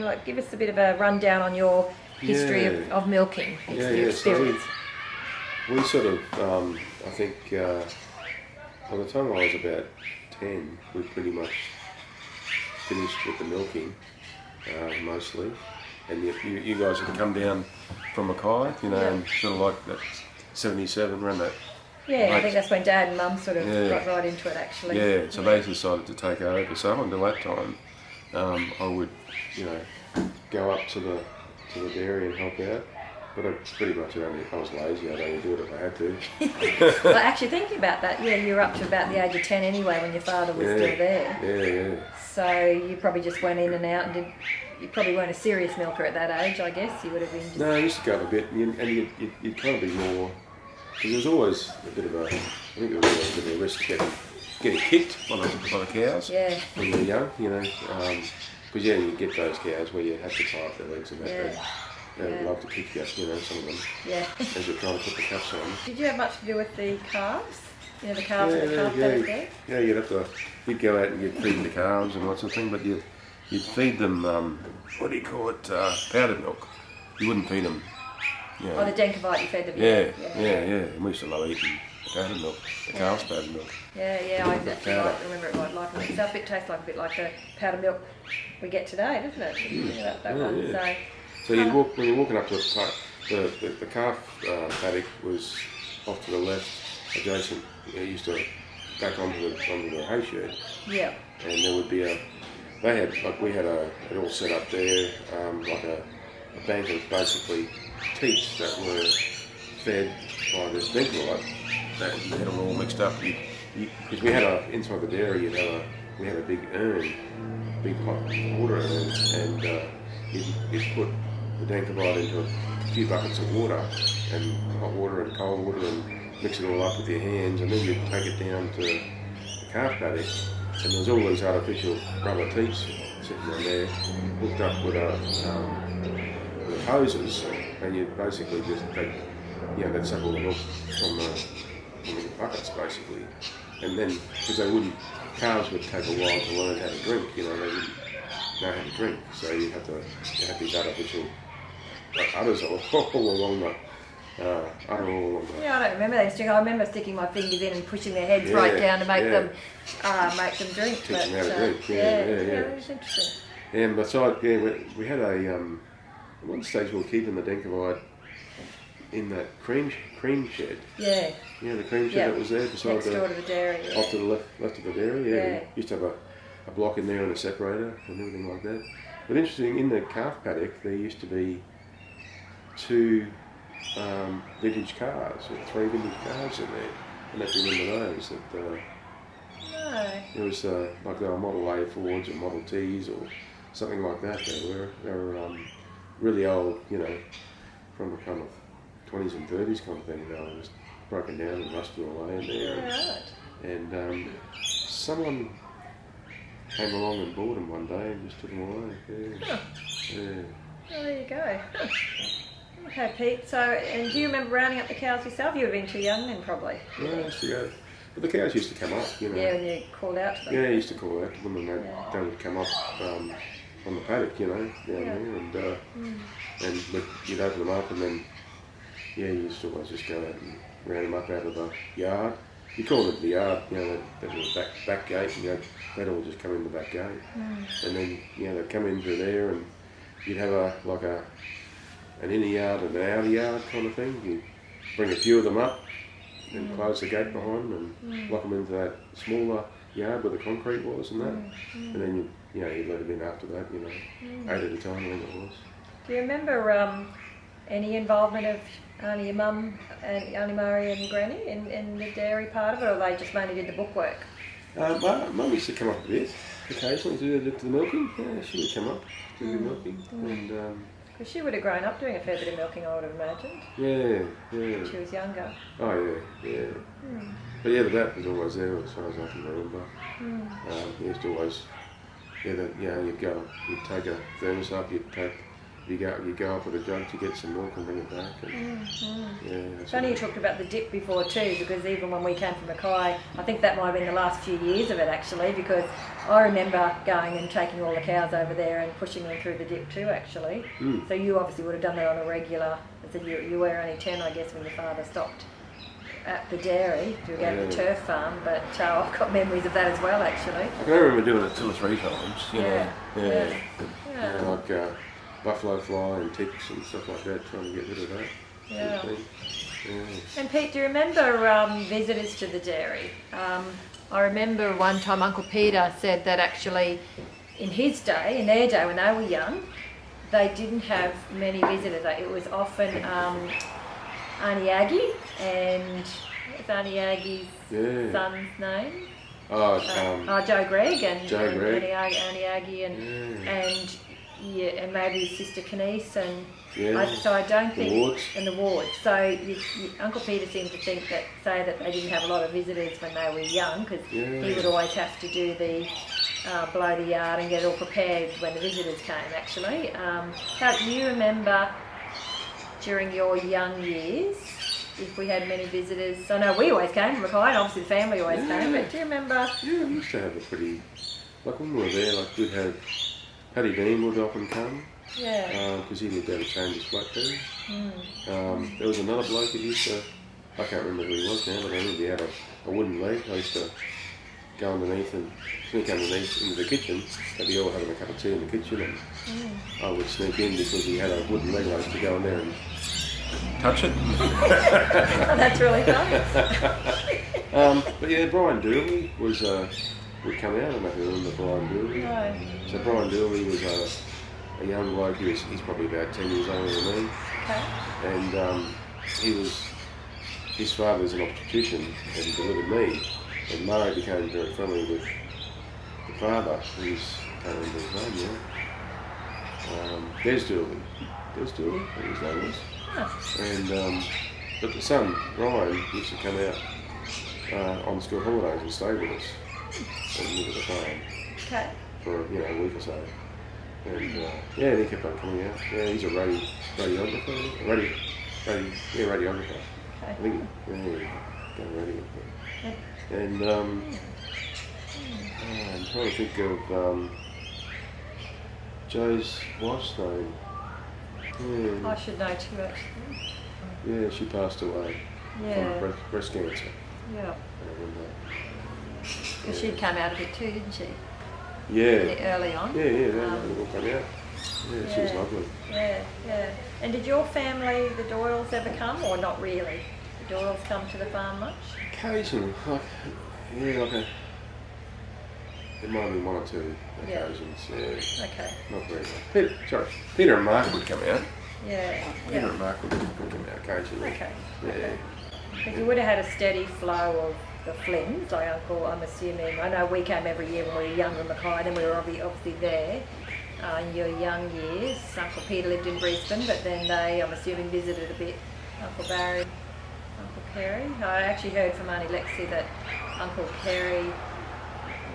Like, give us a bit of a rundown on your history of milking. Your experience. So we sort of, I think, by the time I was about 10, we pretty much finished with the milking, mostly. And you guys had come down from Mackay, and sort of like that 77, around that. Yeah, I think that's when Dad and Mum sort of got right into it, actually. Yeah, so they decided to take over. So up until that time, I would, go up to the dairy and help out. But I pretty much I was lazy. I'd only do it if I had to. Well, actually, thinking about that, you were up to about the age of 10 anyway when your father was still there. Yeah. So you probably just went in and out and you probably weren't a serious milker at that age, I guess. You would have been just... No, I used to go up a bit, and you'd kind of be more... Because there was always a bit of a... I think there was always a bit of a risk getting kicked by the cows when you were young, because you get those cows where you have to tie up their legs and that. They would love to kick you, some of them, as you're trying to put the cuffs on. Did you have much to do with the calves? The calves and the calf paddock there? Yeah, you'd go out and you'd feed the calves and lots of things, but you'd feed them, powdered milk. You wouldn't feed them, Oh, the Denkavite you fed them? Yeah. And we used to love eating powdered milk, the calves' powdered milk. Yeah, I actually remember it like it itself. It tastes like a bit like the powdered milk we get today, doesn't it? That one. Yeah. So when you're walking up to the calf paddock was off to the left, adjacent. You used to back onto the hay shed. Yeah. And there would be we had it all set up there, like a bank of basically teats that were fed by this Denkavite. That you had them all mixed up. Because we had inside the dairy, we had a big urn, big hot water urn, and you'd put the Denkavite into a few buckets of water, and hot water and cold water, and mix it all up with your hands, and then you'd take it down to the calf paddock, and there's all these artificial rubber teats sitting on there, hooked up with hoses, and you'd basically just take, they'd suck all the milk from the buckets basically, and then because calves would take a while to learn how to drink, they didn't know how to drink, so you have these artificial udders all along the. Yeah, I don't remember those things. I remember sticking my fingers in and pushing their heads right down to make them drink. Teach them how to drink. Yeah. It's interesting. And besides, we had at one stage we were keeping the Denkavite in that cream shed. Yeah. The cream shed that was there beside next door to the dairy. Off to the left of the dairy. Yeah. Used to have a block in there and a separator and everything like that. But interesting, in the calf paddock there used to be 2 vintage cars, or 3 vintage cars in there, and if you remember those, it was like they were Model A Fords or Model Ts or something like that. They were really old, from the kind of 20s and 30s kind of thing. They were just broken down and rusted away in there. And someone came along and bought them one day and just took them away. Yeah. Oh, there you go. Okay, Pete. So, and do you remember rounding up the cows yourself? You would have been too young then, probably. Yeah, I used to go. But the cows used to come up, Yeah, when you called out to them. Yeah, I used to call out to them, and they would come up on the paddock, down there, and you'd open them up, and then you used to always just go out and round them up out of the yard. You called it the yard, that was a back gate, and they'd all just come in the back gate, and then they'd come in through there, and you'd have an inner yard and an outer yard kind of thing. You bring a few of them up and close the gate behind them and lock them into that smaller yard where the concrete was and that. And then you'd let them in after that, 8 at a time, I think it was. Do you remember any involvement of Auntie, your mum, and Auntie Murray and Granny in the dairy part of it, or they just mainly did the bookwork? Mum used to come up a bit occasionally to do the milking. Yeah, she would come up to do the milking. And because she would have grown up doing a fair bit of milking, I would have imagined. Yeah. When she was younger. Oh, yeah. But that was always there as far as I can remember. You used to always, you'd go, you'd take a thermos up, you'd take you go up with a jug to get some milk and bring it back. And, yeah, that's Funny you talked about the dip before too, because even when we came from Mackay, I think that might have been the last few years of it actually, because I remember going and taking all the cows over there and pushing them through the dip too actually. So you obviously would have done that on a regular, I said you were only 10 I guess when your father stopped at the dairy to go to the turf farm, but I've got memories of that as well actually. I can remember doing it 2 or 3 times, you know. Yeah. You know, like buffalo fly and ticks and stuff like that, trying to get rid of that. Yeah. Sort of thing. Yeah. And Pete, do you remember visitors to the dairy? I remember one time Uncle Peter said that actually in their day when they were young, they didn't have many visitors. It was often Auntie Aggie, and what's Auntie Aggie's son's name? Joe Gregg and Auntie Aggie and maybe his sister Kenise so I don't think the wards. So Uncle Peter seemed to say that they didn't have a lot of visitors when they were young because he would always have to do the blow the yard and get it all prepared when the visitors came. Actually, how do you remember during your young years? If we had many visitors, I know we always came from Mackay, and obviously the family always came. But do you remember? Yeah, we used to have a pretty, like when we were there, like we'd have Paddy Dean would often come. Yeah. Because he lived out of Chambers Flat too. There was another bloke that used to, I can't remember who he was now, but I remember he had a wooden leg. I used to go underneath and sneak underneath into the kitchen. They'd be all having a cup of tea in the kitchen, and I would sneak in because he had a wooden leg. I used to go in there and touch it. Oh, that's really funny. But yeah, Brian Doyle would come out. I don't know if you remember Brian Doyle. No. So Brian Doyle was a young bloke. He's probably about 10 years older than me. Okay. And his father's an obstetrician and he delivered me. And Murray became very friendly with the father, who's, I can't remember his name now. Des Doyle, I think his name was. And but the son, Ryan, used to come out on school holidays and stay with us and live at the farm for a week or so. And he kept on coming out. Yeah, he's a radiographer. Radiographer. I think got a radiographer. And I'm trying to think of Joe's wife's name. Yeah. I should know too, actually. Yeah, she passed away from breast cancer. Yeah. Because she'd come out of it too, didn't she? Yeah. Early on. Yeah, they all come out. Yeah, she was lovely. Yeah. And did your family, the Doyles, ever come, or not really? The Doyles come to the farm much? Occasionally, there might have been 1 or 2 occasions. Yeah. Okay. Not very much. Peter and Mark would come out. Yeah. Peter and Mark would come out occasionally. Okay. Yeah. Because you would have had a steady flow of the Flynns, like Uncle, I'm assuming. I know we came every year when we were younger in Mackay, then we were obviously there. In your young years, Uncle Peter lived in Brisbane, but then they, I'm assuming, visited a bit. Uncle Barry, Uncle Kerry. I actually heard from Auntie Lexi that Uncle Kerry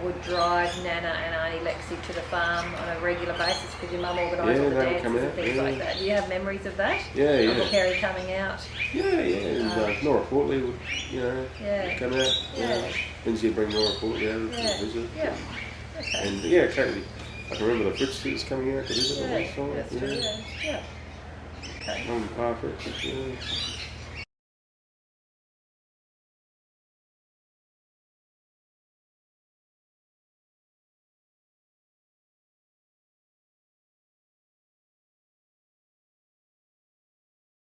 would drive Nana and Auntie Lexi to the farm on a regular basis because your mum organised all the dances and things like that. Do you have memories of that? Yeah. Uncle Kerry coming out. Yeah. And Nora Portley would, come out. Yeah. Lindsay would bring Nora Portley out to visit. Yeah. Okay. And Cathy, I can remember the Fritzes coming out to visit at one time. That's true. Yeah. Okay. Mum and Pa Fritz.